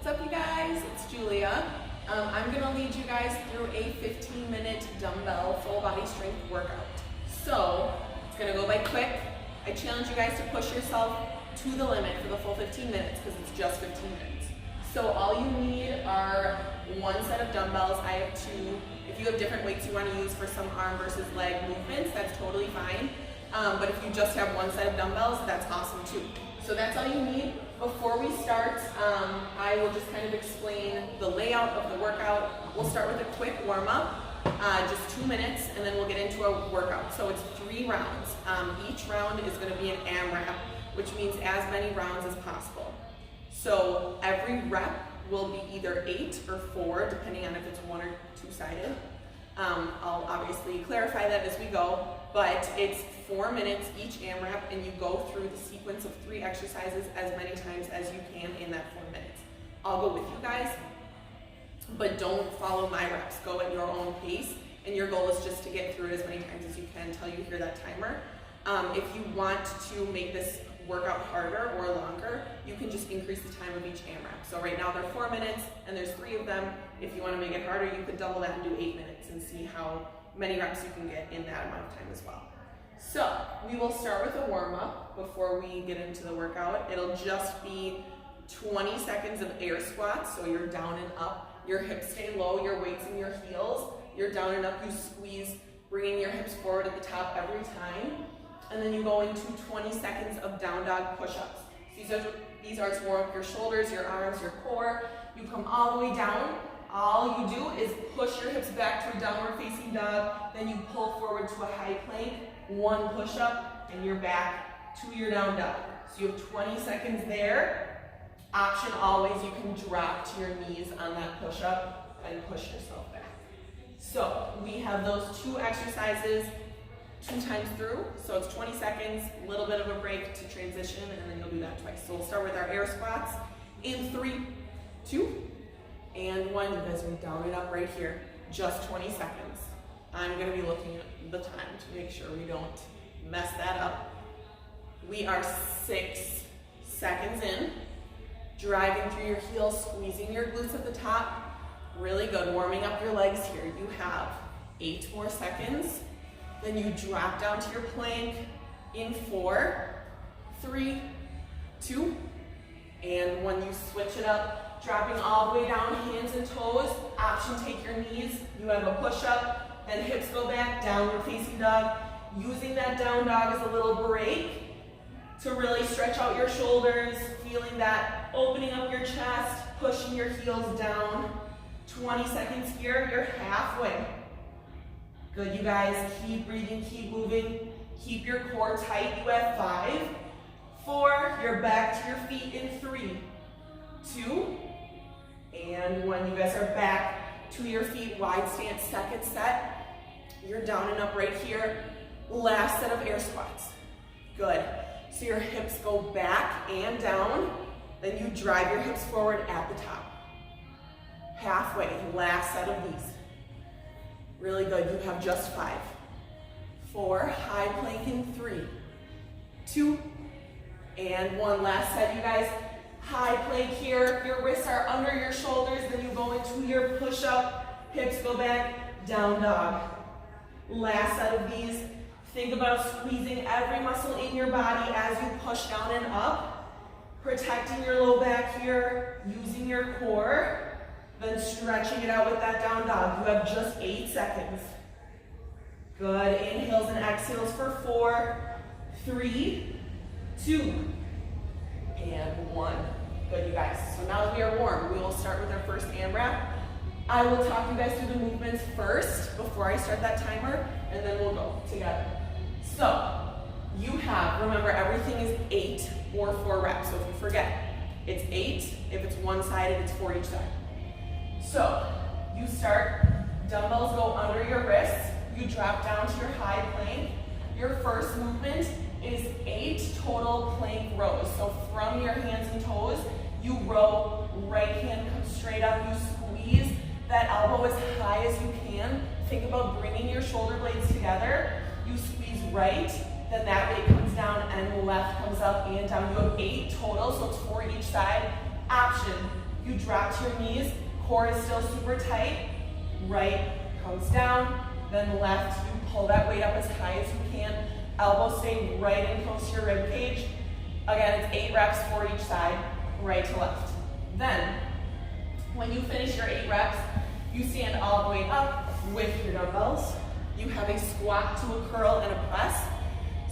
What's up, you guys? It's Julia. I'm gonna lead you guys through a 15-minute dumbbell full body strength workout. So it's gonna go by quick. I challenge you guys to push yourself to the limit for the full 15 minutes because it's just 15 minutes. So all you need are one set of dumbbells. I have two. If you have different weights you want to use for some arm versus leg movements, that's totally fine. But if you just have one set of dumbbells, that's awesome too. So that's all you need. Before we start, I will just kind of explain the layout of the workout. We'll start with a quick warm-up, just 2 minutes, and then we'll get into a workout. So it's 3 rounds. Each round is going to be an AMRAP, which means as many rounds as possible. So every rep will be either 8 or 4, depending on if it's 1 or 2-sided. I'll obviously clarify that as we go, but it's 4 minutes each AMRAP, and you go through the sequence of 3 exercises as many times as you can in that 4 minutes. I'll go with you guys, but don't follow my reps. Go at your own pace, and your goal is just to get through it as many times as you can until you hear that timer. If you want to make this workout harder or longer, you can just increase the time of each AMRAP. So right now they're 4 minutes, and there's 3 of them. If you want to make it harder, you could double that and do 8 minutes and see how many reps you can get in that amount of time as well. So we will start with a warm-up before we get into the workout. It'll just be 20 seconds of air squats, so you're down and up. Your hips stay low, your weight's in your heels. You're down and up, you squeeze, bringing your hips forward at the top every time. And then you go into 20 seconds of down dog push-ups. These are to warm up your shoulders, your arms, your core. You come all the way down. All you do is push your hips back to a downward facing dog, then you pull forward to a high plank, 1 push-up, and you're back to your down dog. So you have 20 seconds there. Option always, you can drop to your knees on that push-up and push yourself back. So we have those 2 exercises 2 times through, so it's 20 seconds, a little bit of a break to transition, and then you'll do that twice. So we'll start with our air squats in 3, 2, and 1. You guys are down and up right here, just 20 seconds. I'm gonna be looking at the time to make sure we don't mess that up. We are 6 seconds in, driving through your heels, squeezing your glutes at the top. Really good, warming up your legs here. You have 8 more seconds. Then you drop down to your plank in 4, 3, 2, and when you switch it up, dropping all the way down, hands and toes, option take your knees, you have a push-up, then hips go back, downward facing dog, using that down dog as a little break to really stretch out your shoulders, feeling that opening up your chest, pushing your heels down. 20 seconds here, you're halfway. Good, you guys, keep breathing, keep moving, keep your core tight. You have 5, 4, you're back to your feet in 3, 2, and 1. You guys are back to your feet, wide stance, second set. You're down and up right here. Last set of air squats. Good. So your hips go back and down, then you drive your hips forward at the top. Halfway, last set of these. Really good, you have just 5, 4, high plank in 3, 2, and 1. Last set, you guys. High plank here, your wrists are under your shoulders, then you go into your push-up, hips go back, down dog. Last set of these. Think about squeezing every muscle in your body as you push down and up, protecting your low back here, using your core. Then stretching it out with that down dog. You have just 8 seconds. Good, inhales and exhales for 4, 3, 2, and 1. Good, you guys. So now that we are warm, we will start with our first AMRAP. I will talk you guys through the movements first before I start that timer, and then we'll go together. So, you have, remember, everything is 8 or 4 reps. So if you forget, it's 8. If it's one-sided, it's 4 each side. So, you start, dumbbells go under your wrists, you drop down to your high plank. Your first movement is 8 total plank rows. So from your hands and toes, you row, right hand comes straight up, you squeeze that elbow as high as you can. Think about bringing your shoulder blades together. You squeeze right, then that weight comes down and left comes up and down. You have 8 total, so it's 4 each side. Option, you drop to your knees, core is still super tight, right comes down, then left, you pull that weight up as high as you can, elbows stay right in close to your rib cage. Again, it's 8 reps for each side, right to left. Then, when you finish your 8 reps, you stand all the way up with your dumbbells. You have a squat to a curl and a press.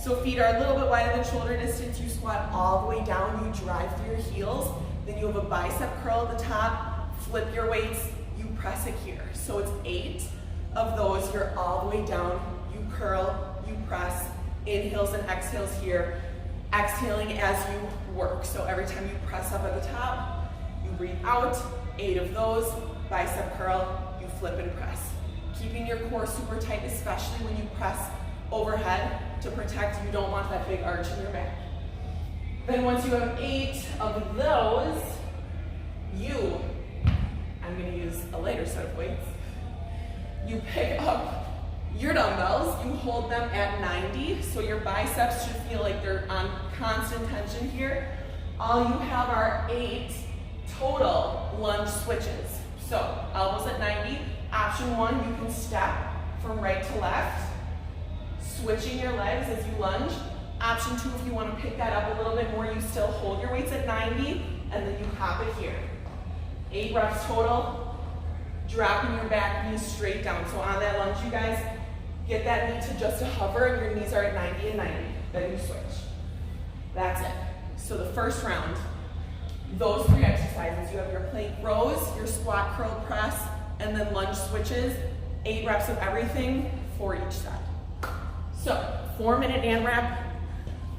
So feet are a little bit wider than shoulder distance. You squat all the way down, you drive through your heels. Then you have a bicep curl at the top, flip your weights, you press it here. So it's 8 of those, you're all the way down, you curl, you press, inhales and exhales here, exhaling as you work. So every time you press up at the top, you breathe out, 8 of those, bicep curl, you flip and press. Keeping your core super tight, especially when you press overhead to protect, you don't want that big arch in your back. Then once you have 8 of those, I'm gonna use a lighter set of weights. You pick up your dumbbells, you hold them at 90, so your biceps should feel like they're on constant tension here. All you have are 8 total lunge switches. So elbows at 90, option 1, you can step from right to left, switching your legs as you lunge. Option 2, if you want to pick that up a little bit more, you still hold your weights at 90, and then you hop it here. 8 reps total, dropping your back knee straight down. So on that lunge, you guys, get that knee to just a hover, and your knees are at 90 and 90. Then you switch. That's it. So the first round, those 3 exercises, you have your plank rows, your squat, curl, press, and then lunge switches. 8 reps of everything for each side. So 4-minute AMRAP.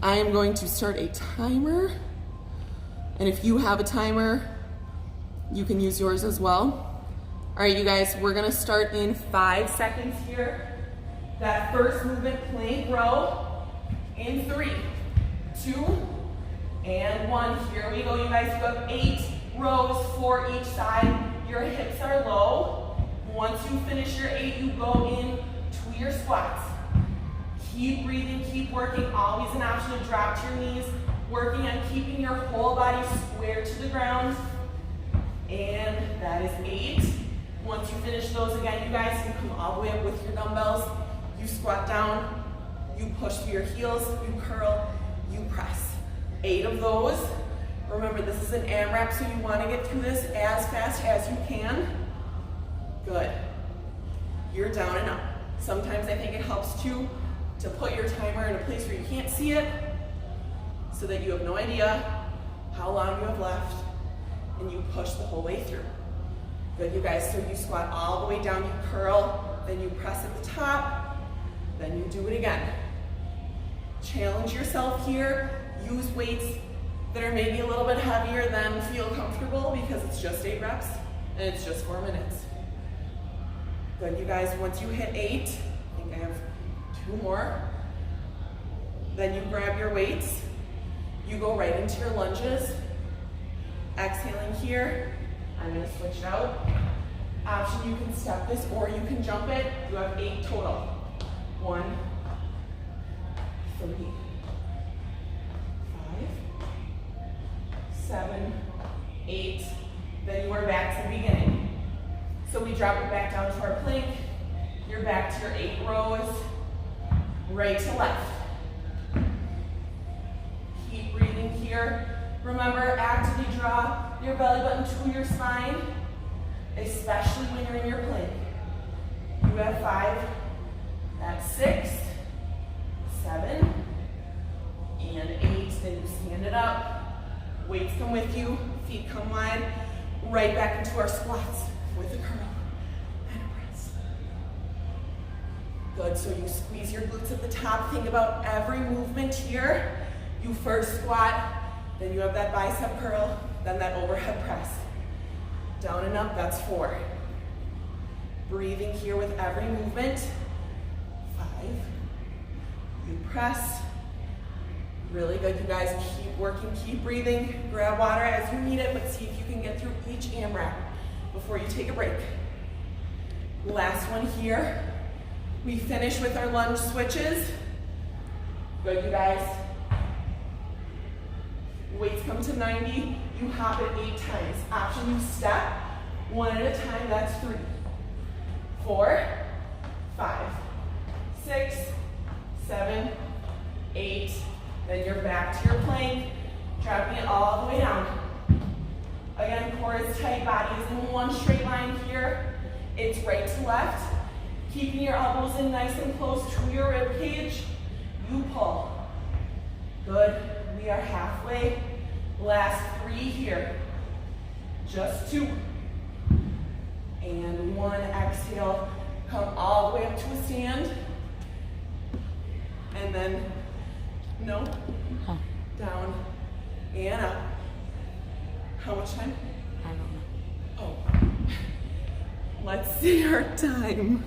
I am going to start a timer, and if you have a timer, you can use yours as well. All right, you guys, we're gonna start in 5 seconds here. That first movement, plank row, in 3, 2, and 1. Here we go, you guys. You have 8 rows for each side. Your hips are low. Once you finish your 8, you go into your squats. Keep breathing, keep working. Always an option to drop to your knees. Working on keeping your whole body square to the ground. And that is 8. Once you finish those again, you guys, you come all the way up with your dumbbells. You squat down, you push through your heels, you curl, you press. 8 of those. Remember, this is an AMRAP, so you want to get through this as fast as you can. Good. You're down and up. Sometimes I think it helps too to put your timer in a place where you can't see it, so that you have no idea how long you have left, and you push the whole way through. Good, you guys. So you squat all the way down, you curl, then you press at the top, then you do it again. Challenge yourself here. Use weights that are maybe a little bit heavier than feel comfortable, because it's just 8 reps and it's just 4 minutes. Good, you guys. Once you hit 8, I think I have 2 more. Then you grab your weights. You go right into your lunges. Exhaling here. I'm going to switch it out. Option, you can step this or you can jump it. You have 8 total. 1, 3, 5, 7, 8. Then you are back to the beginning. So we drop it back down to our plank. You're back to your 8 rows, right to left. Keep breathing here. Remember, actively draw your belly button to your spine, especially when you're in your plank. You have 5, that's 6, 7, and 8. Then you stand it up. Weights come with you, feet come wide, right back into our squats with a curl and a press. Good, so you squeeze your glutes at the top. Think about every movement here. You first squat, then you have that bicep curl, then that overhead press. Down and up, that's 4. Breathing here with every movement. 5. You press. Really good, you guys. Keep working, keep breathing. Grab water as you need it, but see if you can get through each AMRAP before you take a break. Last one here. We finish with our lunge switches. Good, you guys. Weights come to 90. you hop it 8 times. Option, you step, 1 at a time, that's 3, 4, 5, 6, 7, 8, then you're back to your plank, dropping it all the way down. Again, core is tight, body is in one straight line here. It's right to left. Keeping your elbows in nice and close to your rib cage. You pull. Good. We are halfway. Last 3 here. Just 2. And 1. Exhale. Come all the way up to a stand. And then, no. Down and up. How much time? I don't know. Oh. Let's see our time.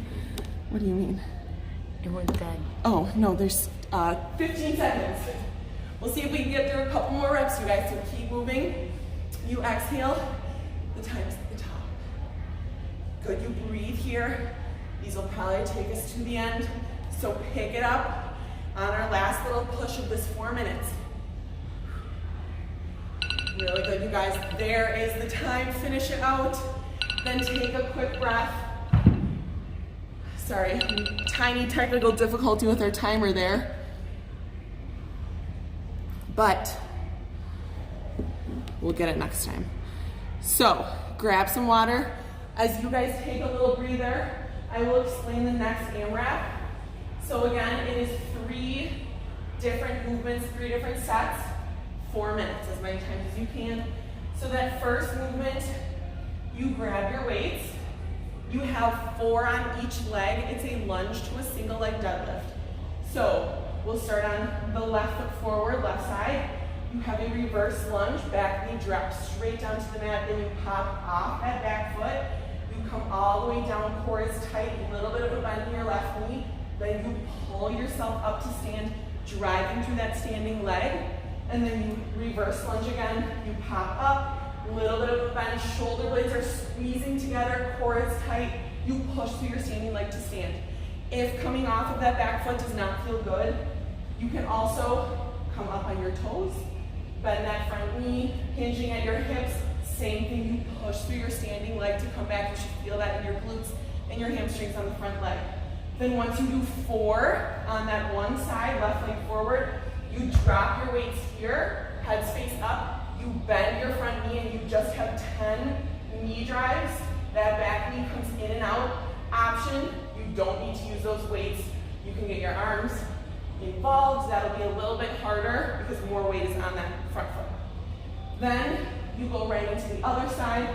What do you mean? It went dead. Oh, no, there's 15 seconds. We'll see if we can get through a couple more reps, you guys. So keep moving. You exhale. The time's at the top. Good, you breathe here. These will probably take us to the end. So pick it up on our last little push of this 4 minutes. Really good, you guys. There is the time. Finish it out. Then take a quick breath. Sorry, tiny technical difficulty with our timer there. But we'll get it next time. So grab some water. As you guys take a little breather, I will explain the next AMRAP. So again, it is 3 different movements, 3 different sets. 4 minutes, as many times as you can. So that first movement, you grab your weights. You have 4 on each leg. It's a lunge to a single leg deadlift. So we'll start on the left foot forward, left side. You have a reverse lunge, back knee drops straight down to the mat, then you pop off that back foot. You come all the way down, core is tight, a little bit of a bend in your left knee. Then you pull yourself up to stand, driving through that standing leg. And then you reverse lunge again, you pop up, little bit of a bend, shoulder blades are squeezing together, core is tight, you push through your standing leg to stand. If coming off of that back foot does not feel good, you can also come up on your toes, bend that front knee, hinging at your hips, same thing, you push through your standing leg to come back. You should feel that in your glutes and your hamstrings on the front leg. Then once you do 4 on that one side, left leg forward, you drop your weights here, head space up, you bend your front knee and you just have 10 knee drives. That back knee comes in and out. Option, you don't need to use those weights. You can get your arms involved. That'll be a little bit harder because more weight is on that front foot. Then you go right into the other side.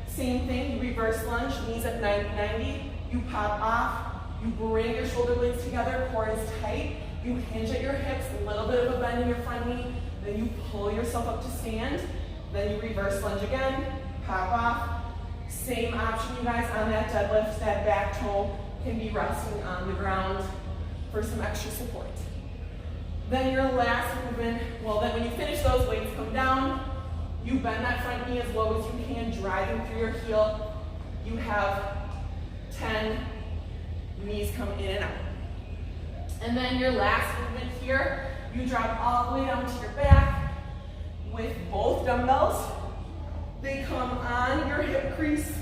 Same thing, you reverse lunge, knees at 90-90. You pop off, you bring your shoulder blades together, core is tight. You hinge at your hips, a little bit of a bend in your front knee, then you pull yourself up to stand, then you reverse lunge again, pop off. Same option, you guys, on that deadlift, that back toe can be resting on the ground for some extra support. Then your last movement, well then when you finish those, weights come down, you bend that front knee as low as you can, driving through your heel. You have 10 knees come in and out. And then your last movement here, you drop all the way down to your back with both dumbbells. They come on your hip crease,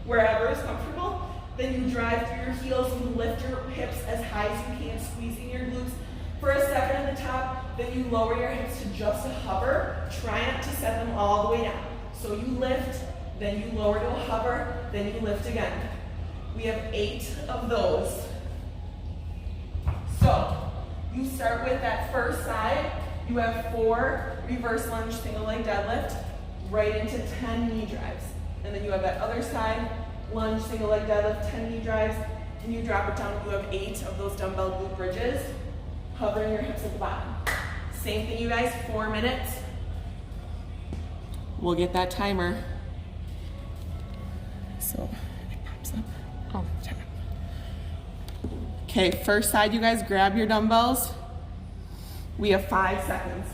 wherever is comfortable. Then you drive through your heels, you lift your hips as high as you can, squeezing your glutes for a second at the top. Then you lower your hips to just a hover. Try not to set them all the way down. So you lift, then you lower to a hover, then you lift again. We have 8 of those. So you start with that first side. You have 4 reverse lunge, single leg deadlift, right into 10 knee drives. And then you have that other side, lunge, single leg deadlift, 10 knee drives, and you drop it down. You have 8 of those dumbbell glute bridges, hovering your hips at the bottom. Same thing, you guys, 4 minutes. We'll get that timer. So it pops up. Oh. Okay, first side, you guys, grab your dumbbells. We have 5 seconds.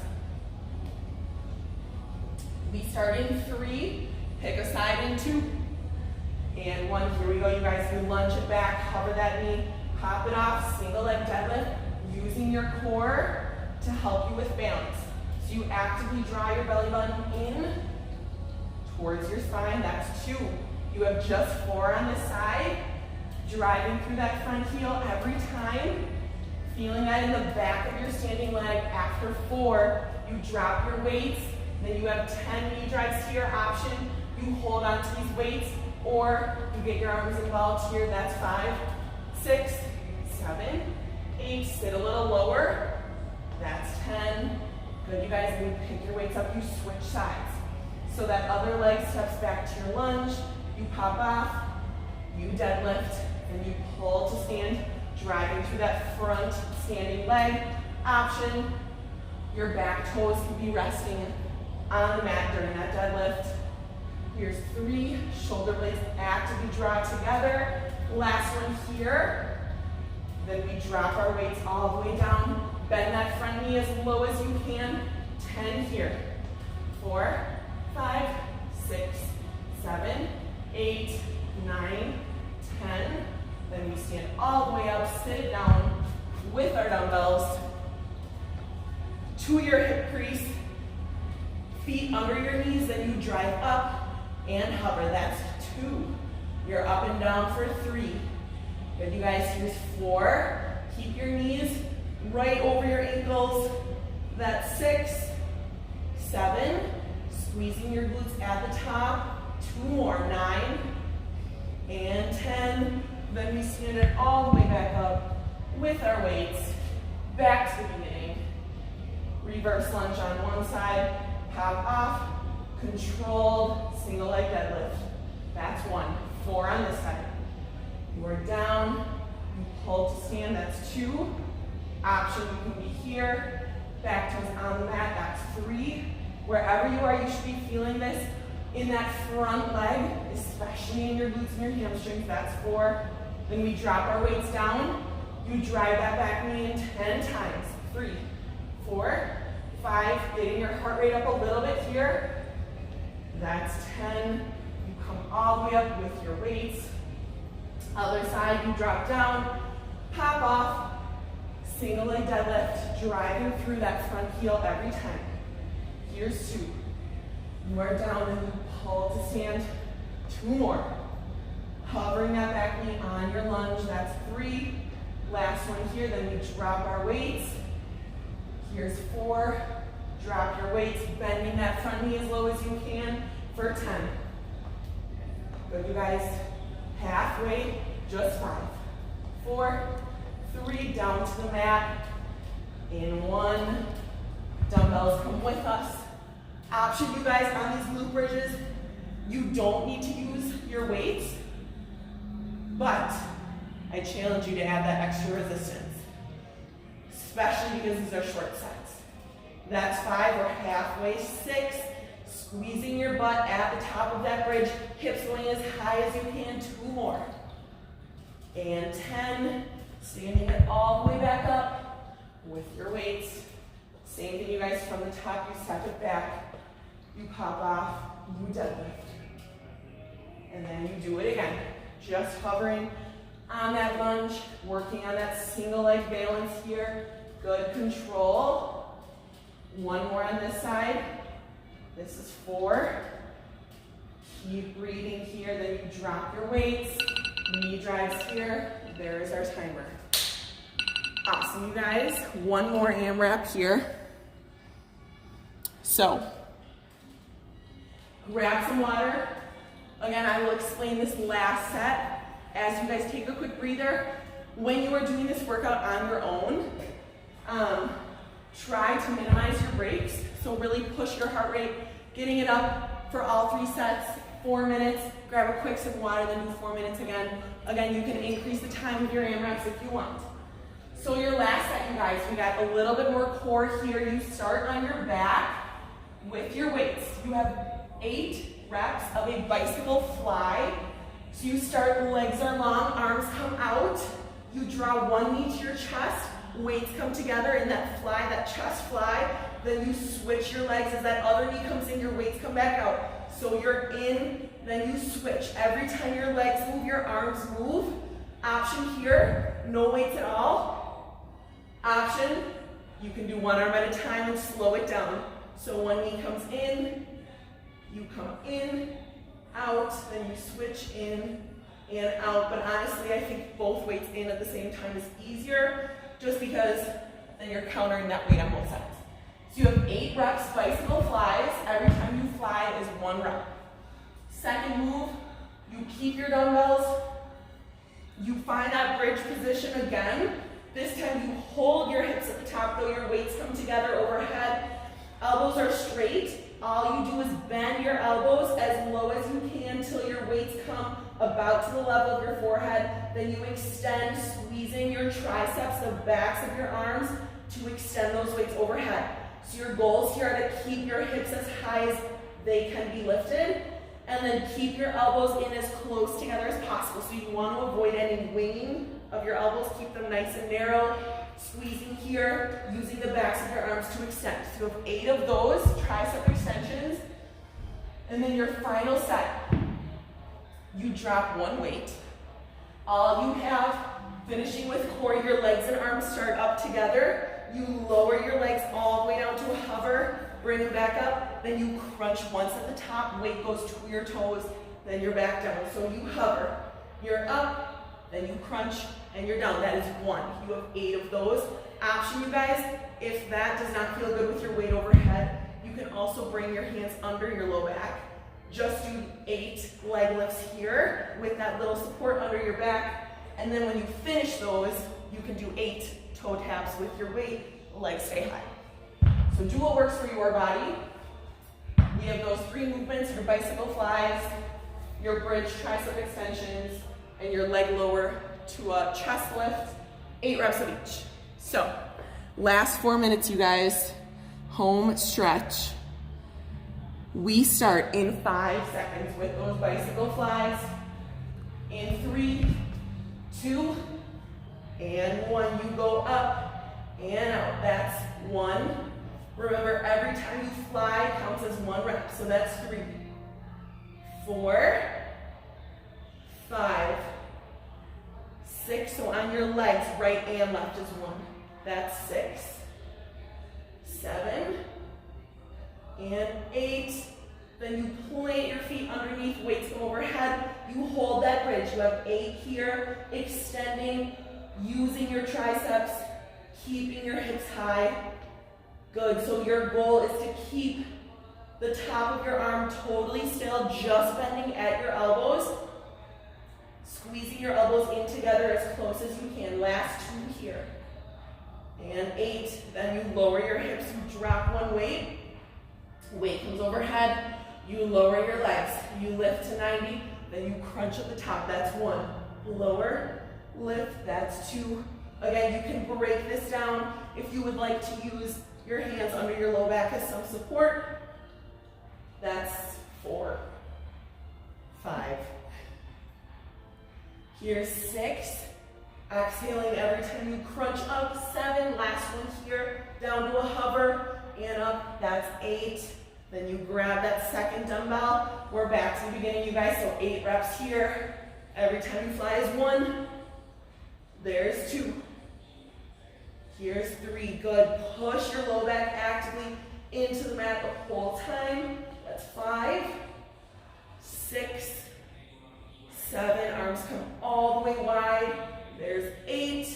We start in 3, pick a side in 2, and 1. Here we go, you guys. You lunge it back, hover that knee, pop it off, single leg deadlift, using your core to help you with balance. So you actively draw your belly button in towards your spine. That's 2. You have just 4 on this side. Driving through that front heel every time. Feeling that in the back of your standing leg. After 4, you drop your weights. Then you have 10 knee drives here. Option, you hold on to these weights, or you get your arms involved here. That's 5, 6, 7, 8. Sit a little lower. That's 10. Good, you guys. When you pick your weights up, you switch sides. So that other leg steps back to your lunge. You pop off. You deadlift. And you pull to stand, driving through that front standing leg. Option, your back toes can be resting on the mat during that deadlift. Here's 3, shoulder blades actively draw together. Last one here. Then we drop our weights all the way down. Bend that front knee as low as you can. 10 here. 4, 5, 6, 7, 8, 9, 10. Then we stand all the way up, sit it down with our dumbbells to your hip crease, feet under your knees, then you drive up and hover. That's 2. You're up and down for 3. Good, you guys, here's 4. Keep your knees right over your ankles. That's 6, 7. Squeezing your glutes at the top. 2 more, 9 and 10. Then we stand it all the way back up with our weights. Back to the beginning. Reverse lunge on one side, pop off, controlled single leg deadlift. That's 1. 4 on this side. You are down, you pull to stand, that's 2. Option, you can be here, back toes on the mat, that's 3. Wherever you are, you should be feeling this in that front leg, especially in your glutes and your hamstrings, that's 4. Then we drop our weights down. You drive that back knee in 10 times. 3, 4, 5. Getting your heart rate up a little bit here. That's 10. You come all the way up with your weights. Other side, you drop down, pop off, single leg deadlift, driving through that front heel every time. Here's 2. You are down and you pull to stand. 2 more. Hovering that back knee on your lunge, that's 3. Last one here, then we drop our weights. Here's 4. Drop your weights, bending that front knee as low as you can for 10. Good, you guys. Halfway, just 5. 4, 3, down to the mat. In 1. Dumbbells come with us. Option, you guys, on these glute bridges, you don't need to use your weights, but I challenge you to add that extra resistance, especially because these are short sets. That's 5, we're halfway. 6, squeezing your butt at the top of that bridge, hips going as high as you can. 2 more. And 10, standing it all the way back up with your weights. Same thing, you guys, from the top, you step it back, you pop off, you deadlift. And then you do it again. Just hovering on that lunge, working on that single leg balance here. Good control. 1 more on this side. This is 4. Keep breathing here, then you drop your weights. Knee drives here. There is our timer. Awesome, you guys. 1 more AMRAP here. So, grab some water. Again, I will explain this last set as you guys take a quick breather. When you are doing this workout on your own, try to minimize your breaks. So really push your heart rate, getting it up for all 3 sets, 4 minutes. Grab a quick sip of water, then do 4 minutes again. Again, you can increase the time of your AMRAPs if you want. So your last set, you guys, we got a little bit more core here. You start on your back with your weights. You have 8 reps of a bicycle fly. So you start, legs are long, arms come out. You draw one knee to your chest, weights come together in that fly, that chest fly. Then you switch your legs as that other knee comes in, your weights come back out. So you're in, then you switch. Every time your legs move, your arms move. Option here, no weights at all. Option, you can do one arm at a time and slow it down. So one knee comes in, you come in, out, then you switch in and out. But honestly, I think both weights in at the same time is easier, just because then you're countering that weight on both sides. So you have 8 reps bicycle flies. Every time you fly is 1 rep. Second move, you keep your dumbbells. You find that bridge position again. This time you hold your hips at the top, though your weights come together overhead. Elbows are straight. All you do is bend your elbows as low as you can until your weights come about to the level of your forehead. Then you extend, squeezing your triceps, the backs of your arms, to extend those weights overhead. So your goals here are to keep your hips as high as they can be lifted, and then keep your elbows in as close together as possible. So you want to avoid any winging of your elbows. Keep them nice and narrow. Squeezing here, using the backs of your arms to extend. So you have 8 of those tricep extensions. And then your final set, you drop 1 weight. All you have, finishing with core, your legs and arms start up together. You lower your legs all the way down to a hover, bring them back up, then you crunch once at the top, weight goes to your toes, then you're back down. So you hover, you're up, then you crunch, and you're down. That is 1. You have 8 of those. Option, you guys, if that does not feel good with your weight overhead, you can also bring your hands under your low back. Just do 8 leg lifts here with that little support under your back. And then when you finish those, you can do 8 toe taps with your weight, legs stay high. So do what works for your body. We have those 3 movements, your bicycle flies, your bridge tricep extensions, and your leg lower to a chest lift, 8 reps of each. So, last 4 minutes, you guys, home stretch. We start in 5 seconds with those bicycle flies. In 3, 2, and 1. You go up and out. That's 1. Remember, every time you fly counts as 1 rep. So that's 3, 4, 5, 6. So on your legs, right and left is 1. That's 6, 7, and 8. Then you plant your feet underneath, weights come overhead. You hold that bridge. You have 8 here, extending, using your triceps, keeping your hips high. Good. So your goal is to keep the top of your arm totally still, just bending at your elbows. Squeezing your elbows in together as close as you can. Last 2 here. And 8. Then you lower your hips. You drop 1 weight. Weight comes overhead. You lower your legs. You lift to 90. Then you crunch at the top. That's 1. Lower, lift. That's 2. Again, you can break this down if you would like to use your hands under your low back as some support. That's 4, 5. Here's 6. Exhaling every time you crunch up. 7. Last one here. Down to a hover and up. That's 8. Then you grab that second dumbbell. We're back to the beginning, you guys. So 8 reps here. Every time you fly is 1. There's 2. Here's 3. Good. Push your low back actively into the mat the whole time. That's 5, 6, 7. Arms come all the way wide. There's 8.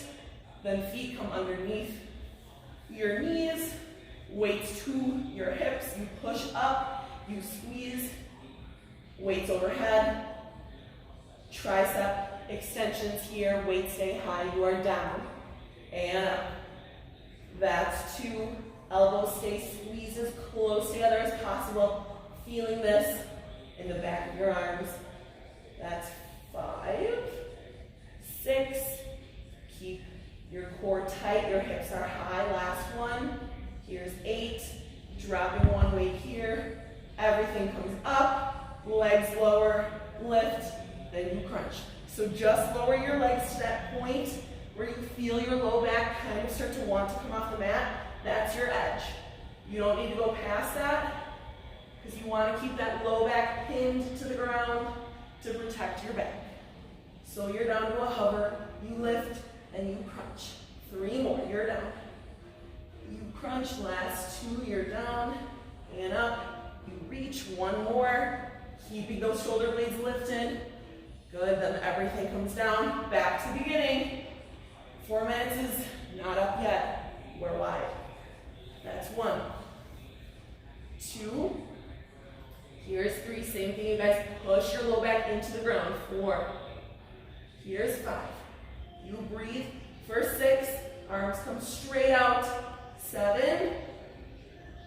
Then feet come underneath your knees. Weights to your hips. You push up. You squeeze. Weights overhead. Tricep extensions here. Weights stay high. You are down. And up. That's 2. Elbows stay squeezed as close together as possible. Feeling this in the back of your arms. That's 5, 6. Keep your core tight. Your hips are high. Last one. Here's 8. Dropping 1 weight here. Everything comes up. Legs lower. Lift. Then you crunch. So just lower your legs to that point where you feel your low back kind of start to want to come off the mat. That's your edge. You don't need to go past that because you want to keep that low back pinned to the ground to protect your back. So you're down to a hover, you lift, and you crunch. 3 more, you're down. You crunch, last 2, you're down. one more. Keeping those shoulder blades lifted. Good, then everything comes down. Back to the beginning. 4 minutes is not up yet. We're wide. That's 1. 2. Here's 3. Same thing, you guys. Push your low back into the ground. 4. Here's 5. You breathe for 6. Arms come straight out. 7.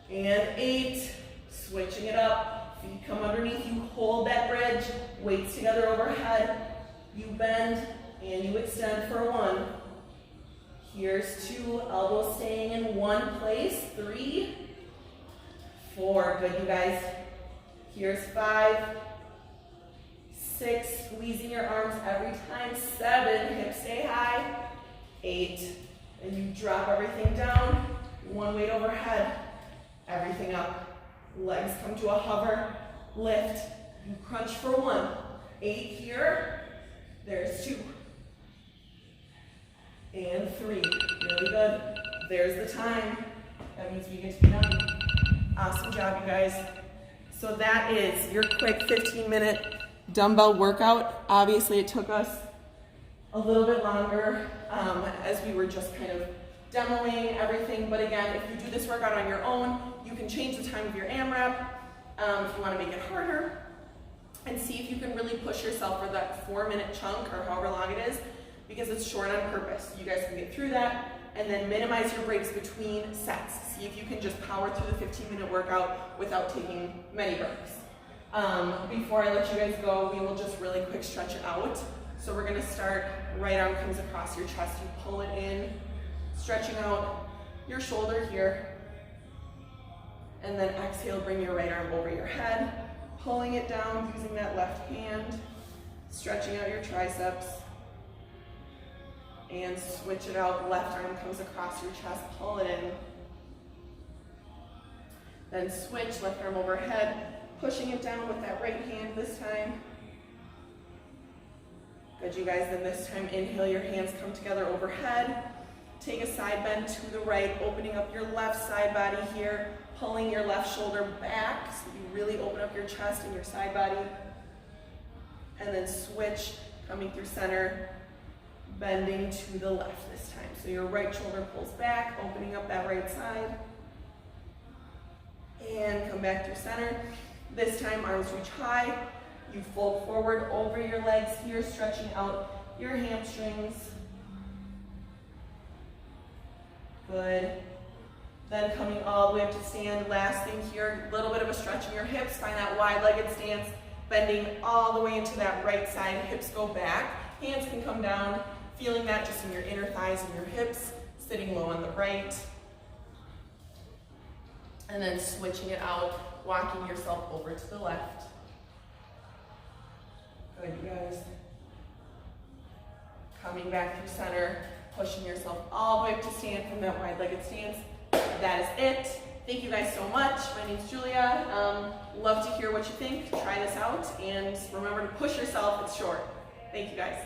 And 8. Switching it up. Feet come underneath you. Hold that bridge. Weights together overhead. You bend and you extend for 1. Here's 2. Elbows staying in one place. 3. 4. Good, you guys. Here's 5. 6. Squeezing your arms every time. 7. Hips stay high. 8. And you drop everything down. 1 weight overhead. Everything up. Legs come to a hover. Lift. You crunch for 1. 8 here. There's 2. And 3. Really good. There's the time. That means we get to be done. Awesome job, you guys. So that is your quick 15-minute dumbbell workout. Obviously, it took us a little bit longer as we were just kind of demoing everything. But again, if you do this workout on your own, you can change the time of your AMRAP if you want to make it harder, and see if you can really push yourself for that 4-minute chunk or however long it is, because it's short on purpose. You guys can get through that and then minimize your breaks between sets. See if you can just power through the 15-minute workout without taking many breaks. Before I let you guys go, we will just really quick stretch it out. So we're gonna start, right arm comes across your chest, you pull it in, stretching out your shoulder here, and then exhale, bring your right arm over your head, pulling it down using that left hand, stretching out your triceps, and switch it out. Left arm comes across your chest, pull it in. Then switch, left arm overhead, pushing it down with that right hand this time. Good, you guys. Then this time, inhale, your hands come together overhead. Take a side bend to the right, opening up your left side body here, pulling your left shoulder back so you really open up your chest and your side body. And then switch, coming through center, bending to the left this time. So your right shoulder pulls back, opening up that right side. And come back through center. This time, arms reach high. You fold forward over your legs here, stretching out your hamstrings. Good. Then coming all the way up to stand. Last thing here, a little bit of a stretch in your hips. Find that wide-legged stance, bending all the way into that right side. Hips go back. Hands can come down. Feeling that just in your inner thighs and your hips. Sitting low on the right. And then switching it out, walking yourself over to the left. Good, you guys. Coming back through center, pushing yourself all the way up to stand from that wide-legged stance. That is it. Thank you guys so much. My name's Julia. Love to hear what you think. Try this out, and remember to push yourself. It's short. Thank you guys.